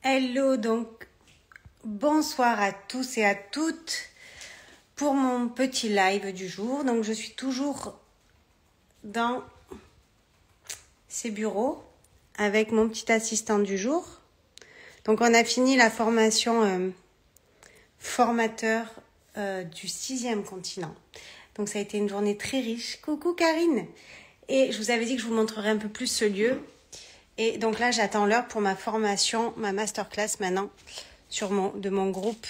Hello, donc bonsoir à tous et à toutes pour mon petit live du jour. Donc je suis toujours dans ces bureaux avec mon petit assistant du jour. Donc on a fini la formation formateur du 6e continent. Donc ça a été une journée très riche. Coucou Karine. Et je vous avais dit que je vous montrerai un peu plus ce lieu. Et donc là, j'attends l'heure pour ma formation, ma masterclass maintenant, de mon groupe.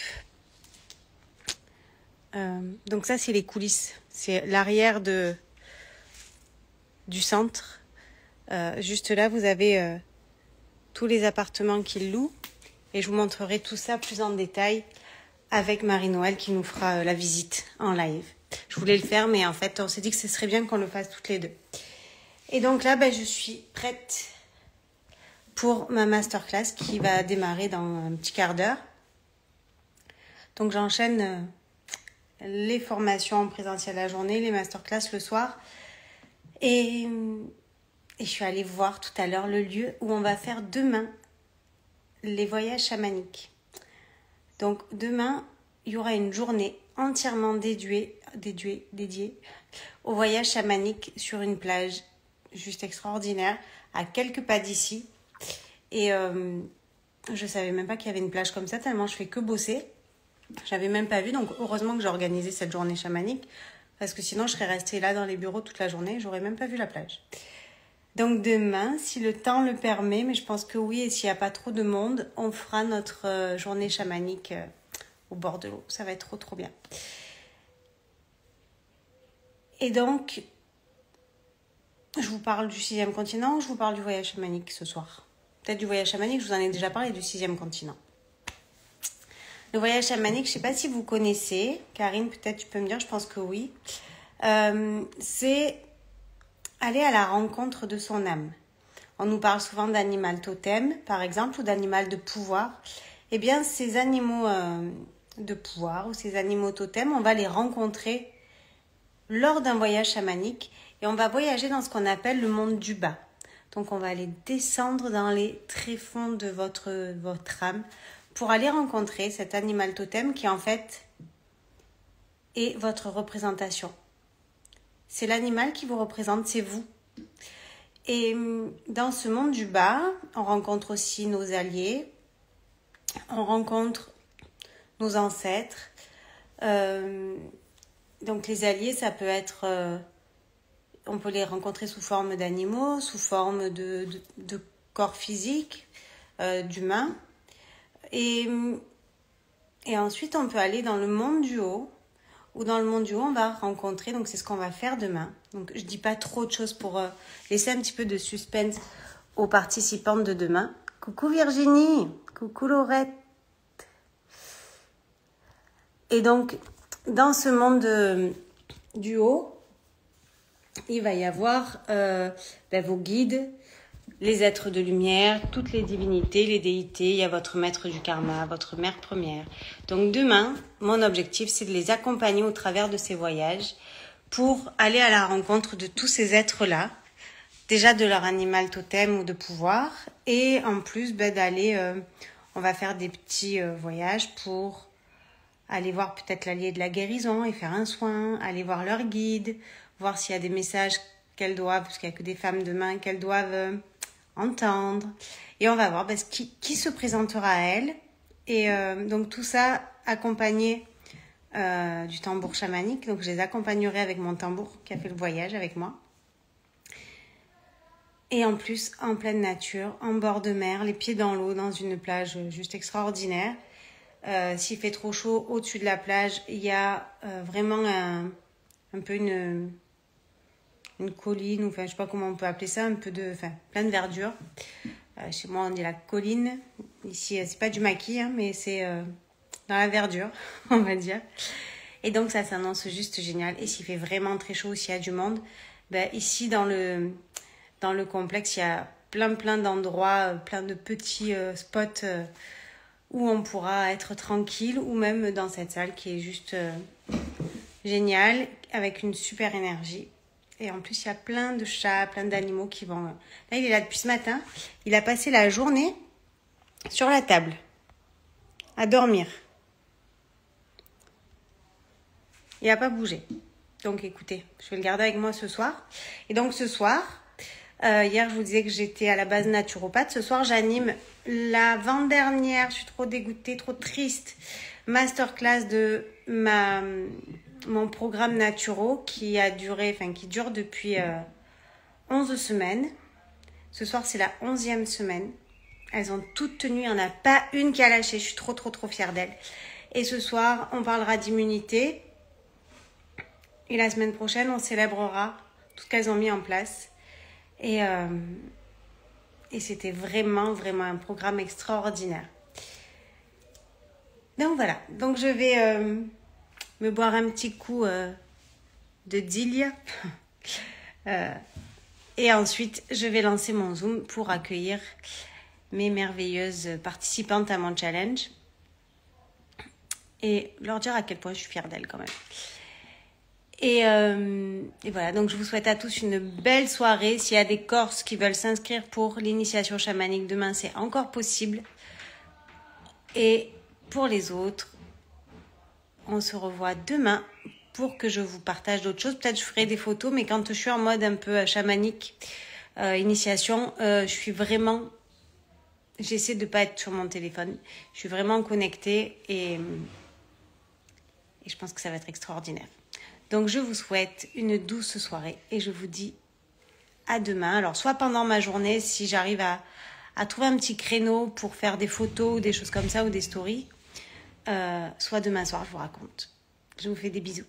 Donc ça, c'est les coulisses. C'est l'arrière du centre. Juste là, vous avez tous les appartements qu'ils louent. Et je vous montrerai tout ça plus en détail avec Marie-Noël qui nous fera la visite en live. Je voulais le faire, mais en fait, on s'est dit que ce serait bien qu'on le fasse toutes les deux. Et donc là, je suis prête pour ma masterclass qui va démarrer dans un petit quart d'heure. Donc j'enchaîne les formations en présentiel la journée, les masterclass le soir. Et je suis allée voir tout à l'heure le lieu où on va faire demain les voyages chamaniques. Donc demain, il y aura une journée entièrement dédiée au voyage chamanique sur une plage juste extraordinaire, à quelques pas d'ici. Et je savais même pas qu'il y avait une plage comme ça, tellement je fais que bosser. J'avais même pas vu, donc heureusement que j'ai organisé cette journée chamanique, parce que sinon je serais restée là dans les bureaux toute la journée, j'aurais même pas vu la plage. Donc demain, si le temps le permet, mais je pense que oui, et s'il n'y a pas trop de monde, on fera notre journée chamanique au bord de l'eau. Ça va être trop bien. Et donc, je vous parle du 6e continent, je vous parle du voyage chamanique ce soir. Peut-être du voyage chamanique, je vous en ai déjà parlé, du 6e continent. Le voyage chamanique, je ne sais pas si vous connaissez. Karine, peut-être tu peux me dire, je pense que oui. C'est aller à la rencontre de son âme. On nous parle souvent d'animal totem, par exemple, ou d'animal de pouvoir. Eh bien, ces animaux de pouvoir ou ces animaux totems, on va les rencontrer lors d'un voyage chamanique et on va voyager dans ce qu'on appelle le monde du bas. Donc, on va aller descendre dans les tréfonds de votre âme pour aller rencontrer cet animal totem qui, en fait, est votre représentation. C'est l'animal qui vous représente, c'est vous. Et dans ce monde du bas, on rencontre aussi nos alliés, on rencontre nos ancêtres. Donc, les alliés, ça peut être... on peut les rencontrer sous forme d'animaux, sous forme de corps physique, d'humains. Et ensuite, on peut aller dans le monde du haut, ou dans le monde du haut, on va rencontrer, donc c'est ce qu'on va faire demain. Donc, je ne dis pas trop de choses pour laisser un petit peu de suspense aux participantes de demain. Coucou Virginie, coucou Laurette. Et donc, dans ce monde du haut, il va y avoir vos guides, les êtres de lumière, toutes les divinités, les déités. Il y a votre maître du karma, votre mère première. Donc demain, mon objectif, c'est de les accompagner au travers de ces voyages pour aller à la rencontre de tous ces êtres-là, déjà de leur animal totem ou de pouvoir, et en plus d'aller, on va faire des petits voyages pour aller voir peut-être l'allié de la guérison et faire un soin, aller voir leur guide, voir s'il y a des messages qu'elles doivent, parce qu'il n'y a que des femmes demain, qu'elles doivent entendre. Et on va voir qui se présentera à elles. Et donc tout ça accompagné du tambour chamanique. Donc je les accompagnerai avec mon tambour qui a fait le voyage avec moi. Et en plus, en pleine nature, en bord de mer, les pieds dans l'eau, dans une plage juste extraordinaire. S'il fait trop chaud, au-dessus de la plage, il y a vraiment un peu une colline, ou enfin je sais pas comment on peut appeler ça, plein de verdure. Chez moi on dit la colline. Ici c'est pas du maquis, mais c'est dans la verdure, on va dire. Et donc ça s'annonce juste génial. Et s'il fait vraiment très chaud, s'il y a du monde, ici dans le complexe il y a plein d'endroits, plein de petits spots où on pourra être tranquille, ou même dans cette salle qui est juste géniale, avec une super énergie. Et en plus, il y a plein de chats, plein d'animaux qui vont... Là, il est là depuis ce matin. Il a passé la journée sur la table, à dormir. Il n'a pas bougé. Donc écoutez, je vais le garder avec moi ce soir. Et donc ce soir, hier je vous disais que j'étais à la base naturopathe. Ce soir j'anime l'avant-dernière, je suis trop dégoûtée, trop triste, masterclass de mon programme naturo qui dure depuis 11 semaines. Ce soir c'est la 11e semaine. Elles ont toutes tenu, il n'y en a pas une qui a lâché. Je suis trop fière d'elles. Et ce soir, on parlera d'immunité. Et la semaine prochaine, on célébrera tout ce qu'elles ont mis en place. Et c'était vraiment un programme extraordinaire. Donc voilà. Donc je vais me boire un petit coup de Dilia. Et ensuite, je vais lancer mon Zoom pour accueillir mes merveilleuses participantes à mon challenge et leur dire à quel point je suis fière d'elles quand même. Et voilà, donc je vous souhaite à tous une belle soirée. S'il y a des Corses qui veulent s'inscrire pour l'initiation chamanique, demain c'est encore possible. Et pour les autres, on se revoit demain pour que je vous partage d'autres choses. Peut-être je ferai des photos, mais quand je suis en mode un peu chamanique, initiation, je suis vraiment... J'essaie de ne pas être sur mon téléphone. Je suis vraiment connectée et je pense que ça va être extraordinaire. Donc, je vous souhaite une douce soirée et je vous dis à demain. Alors, soit pendant ma journée, si j'arrive à trouver un petit créneau pour faire des photos ou des choses comme ça ou des stories, soit demain soir, je vous raconte. Je vous fais des bisous.